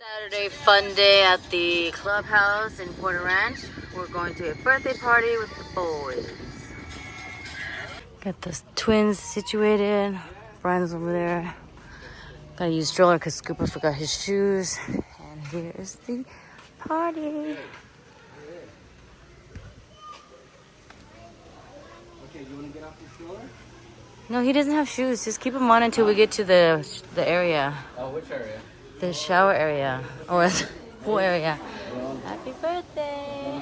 Saturday fun day at the clubhouse in Porter Ranch. We're going to a birthday party with the boys. Got the twins situated. Brian's over there. Gotta use stroller because Scooper forgot his shoes. And here's the party. Okay, you want to get off the stroller? No, he doesn't have shoes. Just keep him on until we get to the area. Oh, which area? The shower area. Or the pool area. Happy birthday.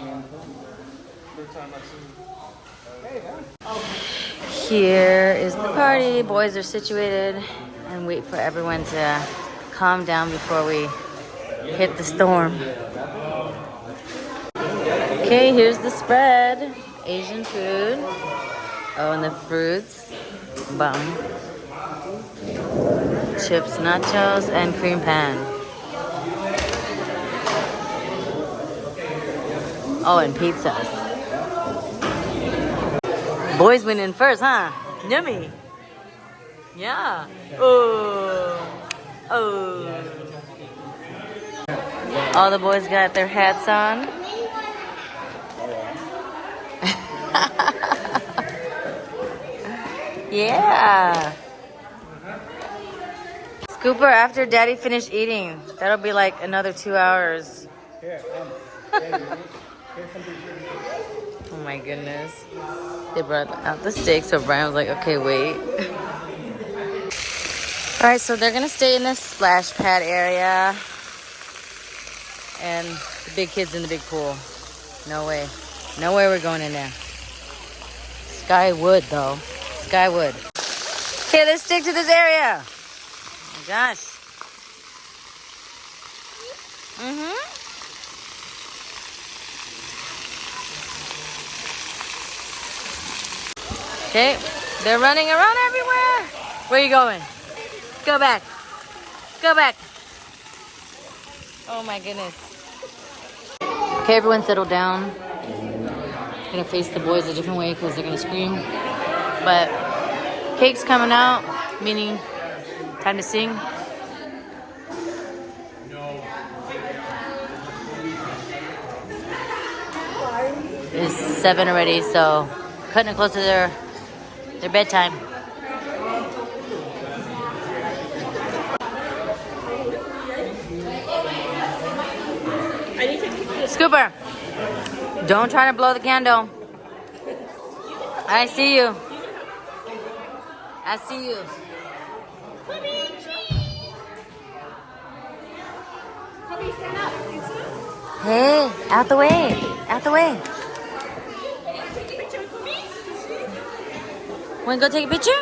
Here is the party. Boys are situated. And wait for everyone to calm down before we hit the storm. Okay, here's the spread. Asian food. Oh, and the fruits. Bum. Chips, nachos, and cream pan. Oh, and pizzas. Boys went in first, huh? Yummy. Yeah. Oh. Oh. All the boys got their hats on. Yeah. Scooper, after Daddy finished eating, that'll be like another 2 hours. Oh my goodness. They brought out the steak, so Brian was like, okay, wait. All right, so they're gonna stay in this splash pad area. And the big kids in the big pool. No way. No way we're going in there. Skywood, though. Skywood. Okay, let's stick to this area. Oh my gosh. Okay, they're running around everywhere. Where are you going? Go back. Go back. Oh my goodness. Okay, everyone settle down. I'm gonna face the boys a different way because they're gonna scream. But cake's coming out, meaning time to sing. It's 7 already, so cutting it close to their bedtime. Scooper, don't try to blow the candle. I see you. I see you. Hey, out the way. Out the way. Want to go take a picture?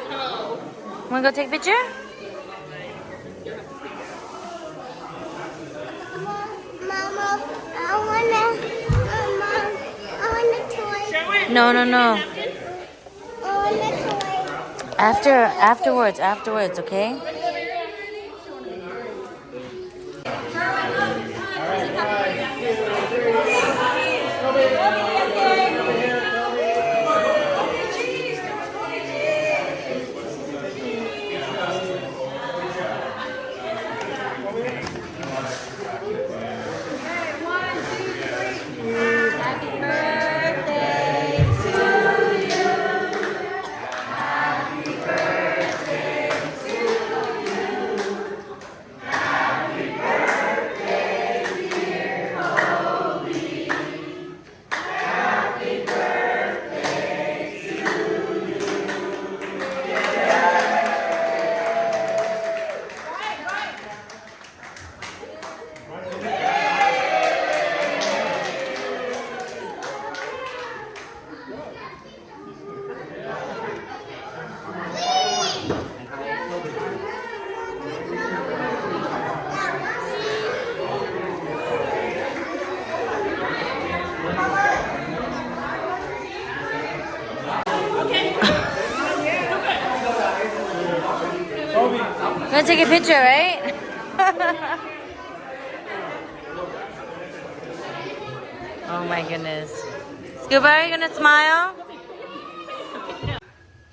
Want to go take a picture? Mama, I want a toy. No. I want a toy. Afterwards, okay? We're gonna take a picture, right? Oh my goodness. Scuba, are you gonna smile?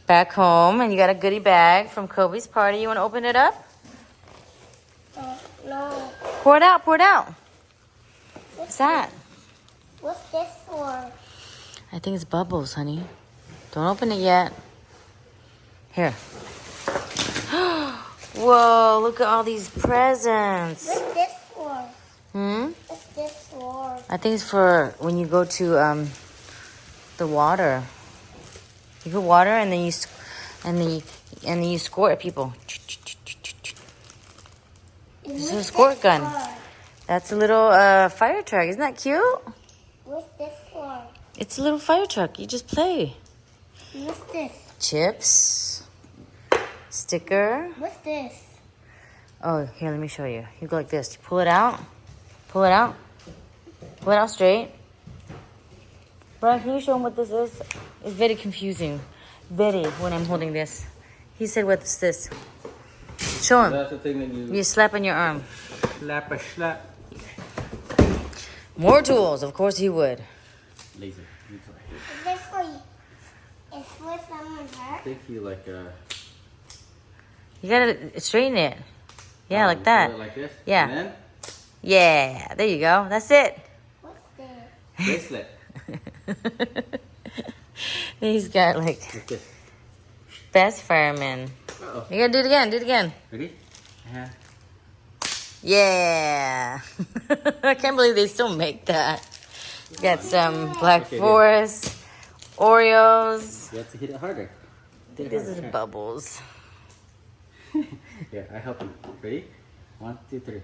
Back home, and you got a goodie bag from Kobe's party. You wanna open it up? No. Pour it out, pour it out. What's that? What's this for? I think it's bubbles, honey. Don't open it yet. Here. Whoa, look at all these presents. What's this for? What's this for? I think it's for when you go to the water. You put water and then you squirt at people. This is a squirt gun. That's a little fire truck. Isn't that cute? What's this for? It's a little fire truck. You just play. What's this? Chips. Sticker. What's this? Oh, here, let me show you. You go like this. You pull it out. Pull it out. Pull it out straight. Brian, can you show him what this is? It's very confusing. Very, when I'm holding this. He said, what's this? Show him. That's the thing that You slap on your arm. slap a slap. More tools. Of course he would. Laser. Is this for you? It's for someone I hurt? think you like You gotta straighten it. Yeah, like you that. put it like this. Yeah. And then Yeah, there you go. That's it. What's this? bracelet. He's got like Like this. best fireman. Uh-oh. You gotta do it again. Do it again. Ready? Yeah. I can't believe they still make that. You got some Black Okay, Forest, Oreos. You have to hit it harder. I think this is bubbles. Here, I help you. Ready? 1, 2, 3.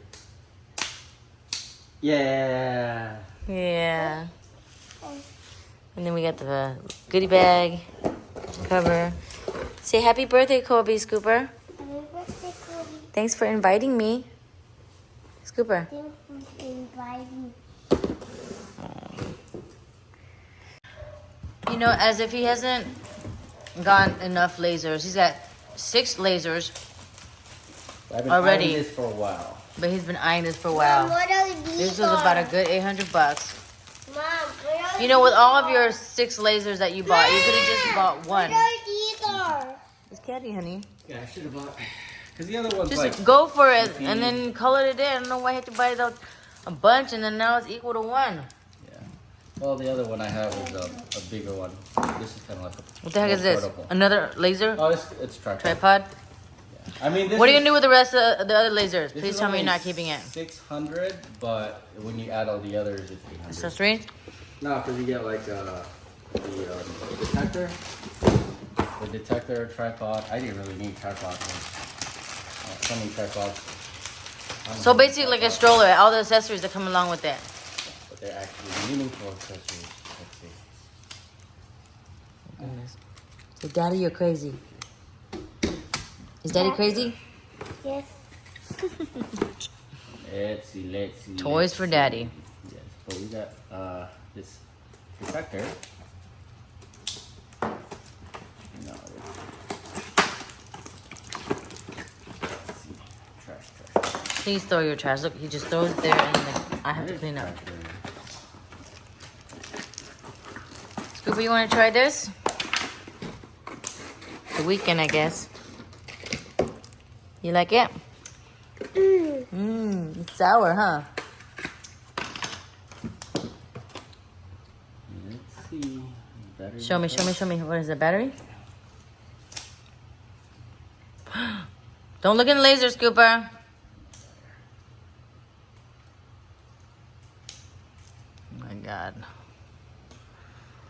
Yeah. Yeah. And then we got the goodie bag cover. Say happy birthday, Kobe Scooper. Happy birthday, Kobe. Thanks for inviting me. Scooper. Thanks for inviting. You know, as if he hasn't got enough lasers. He's got 6 lasers, I've been Already. eyeing this for a while. but he's been eyeing this for a Mom, while. what are these This was about a good $800. Mom, what are You know, with all of your 6 lasers that you bought, you could have just bought one. What are these are? It's candy, honey. Yeah, I should have bought. Because the other one's Just like. go for it and then color it in. I don't know why I had to buy a bunch and then now it's equal to 1. Yeah. Well, the other one I have is a bigger one. This is kind of like a. What the heck is this? portable. Another laser? Oh, it's tripod. Tripod? I mean, this What are you is- gonna do with the rest of the other lasers? this Please is tell me only you're not keeping it. 600, but when you add all the others, it's 800. So 3? No, because you get like the detector. The detector, tripod. I didn't really need tripod. So many tripods. I don't So know, basically like a tripod, stroller, all the accessories that come along with it. But they're actually meaningful accessories. Let's see. Goodness. So Daddy, you're crazy. Is Daddy crazy? Yes. Let's see. Toys for Daddy. Yes. So we got this detector. No. Let's see. Trash. Please throw your trash. Look, he just throws it there and then I have to clean up. Scooby, you want to try this? The weekend, I guess. You like it? It's sour, huh? Let's see. Battery Show me. What is the battery? Don't look in the laser, Scooper. Oh my God.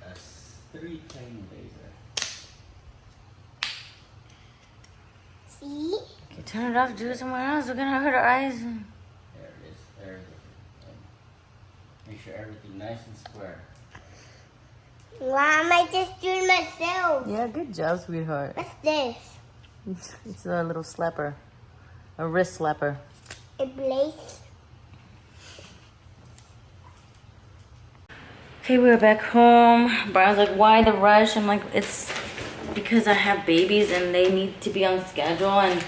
That's 3 tiny laser. See? Okay, turn it off. Do it somewhere else. We're gonna hurt our eyes. There it is. There it is. Make sure everything nice and square. Mom, I just do it myself. Yeah, good job, sweetheart. What's this? It's a little slapper, a wrist slapper. A blaze. Okay, we're back home. Brian's like, why the rush? I'm like, it's because I have babies and they need to be on schedule, and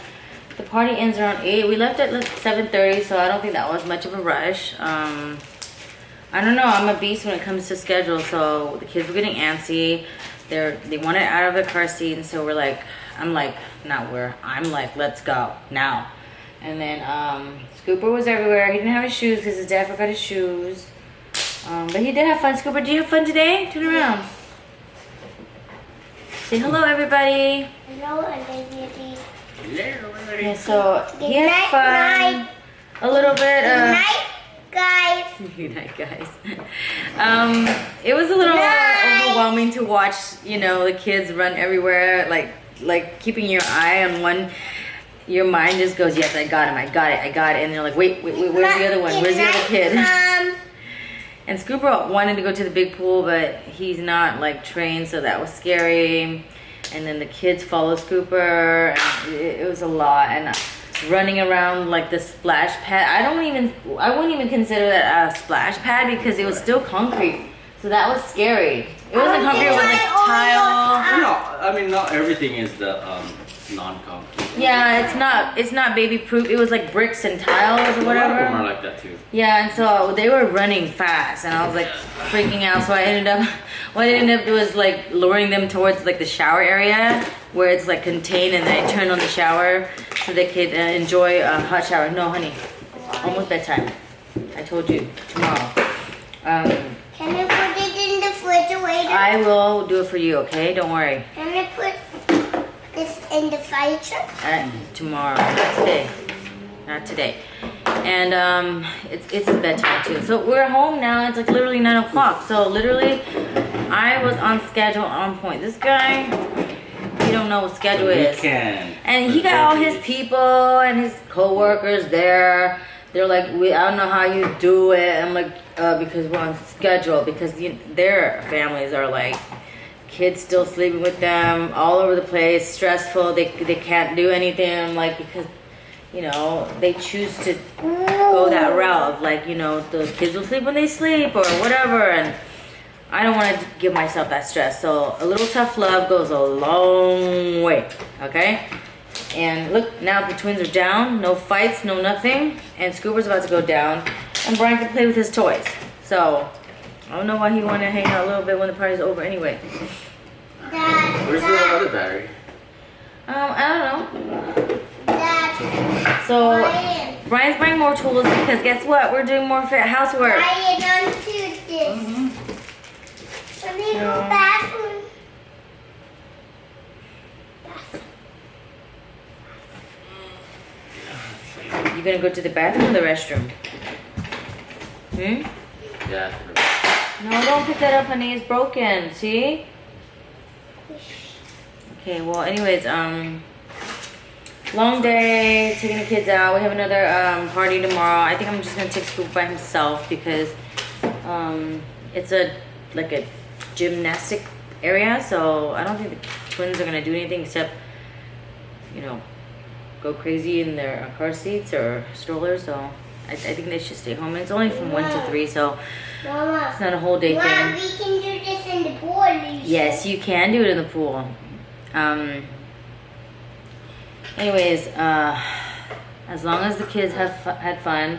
the party ends around 8. We left at like 7:30, so I don't think that was much of a rush. I don't know, I'm a beast when it comes to schedule, so the kids were getting antsy. They wanted out of the car seat, and so I'm like, let's go now. And then Scooper was everywhere. He didn't have his shoes because his dad forgot his shoes. But he did have fun. Scooper, did you have fun today? Turn around. Say hello, everybody. Hello, everybody. Yeah, so he had fun. A little bit. Good night, guys. Good night, guys. It was a little overwhelming to watch, you know, the kids run everywhere, like keeping your eye on one. Your mind just goes, yes, I got him, I got it. And they're like, wait, where's the other one? Where's the other kid? And Scooper wanted to go to the big pool, but he's not like trained, so that was scary. And then the kids follow Scooper, and it was a lot. And running around like the splash pad, I wouldn't even consider that a splash pad because it was still concrete. So that was scary. It wasn't concrete, it was like tile. No, I mean not everything is the non-concrete. Yeah, it's not baby proof. It was like bricks and tiles or whatever. A lot of them are like that too. Yeah, and so they were running fast, and I was like freaking out. So what I ended up was like luring them towards like the shower area where it's like contained, and then I turned on the shower so they could enjoy a hot shower. No, honey, almost bedtime. I told you tomorrow. Can you put it in the refrigerator? I will do it for you. Okay, don't worry. Can I put this in the fire truck? Tomorrow, not today. And it's bedtime too. So we're home now. It's like literally 9 o'clock. So literally, I was on schedule, on point. This guy, he don't know what schedule is. And he got all his people and his co-workers there. They're like, I don't know how you do it. I'm like, because we're on schedule. Because their families are like, kids still sleeping with them all over the place, stressful. They can't do anything, like, because, you know, they choose to go that route of like, you know, the kids will sleep when they sleep or whatever, and I don't want to give myself that stress. So a little tough love goes a long way, okay? And look, now the twins are down, no fights, no nothing, and Scooper's about to go down, and Brian can play with his toys. So I don't know why he wanted to hang out a little bit when the party's over anyway. Dad, where's the other battery? I don't know. Dad, So Brian. Brian's buying more tools because guess what? We're doing more housework. Brian, don't do this. Let me go bathroom. You gonna go to the bathroom or the restroom? Yeah. No, don't pick that up, honey. It's broken. See? Okay, well, anyways, long day, taking the kids out. We have another party tomorrow. I think I'm just gonna take Scoop by himself because it's like a gymnastic area, so I don't think the twins are gonna do anything except, you know, go crazy in their car seats or strollers. So I think they should stay home. And it's only from 1 to 3, so Mama, it's not a whole day Mom, thing. we can do this in the pool. Yes, you can do it in the pool. Anyways, as long as the kids had fun,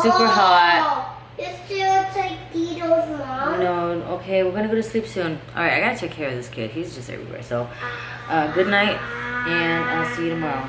super hot. This feels like Tito's mom. No, okay, we're gonna go to sleep soon. All right, I gotta take care of this kid. He's just everywhere. So, good night, and I'll see you tomorrow.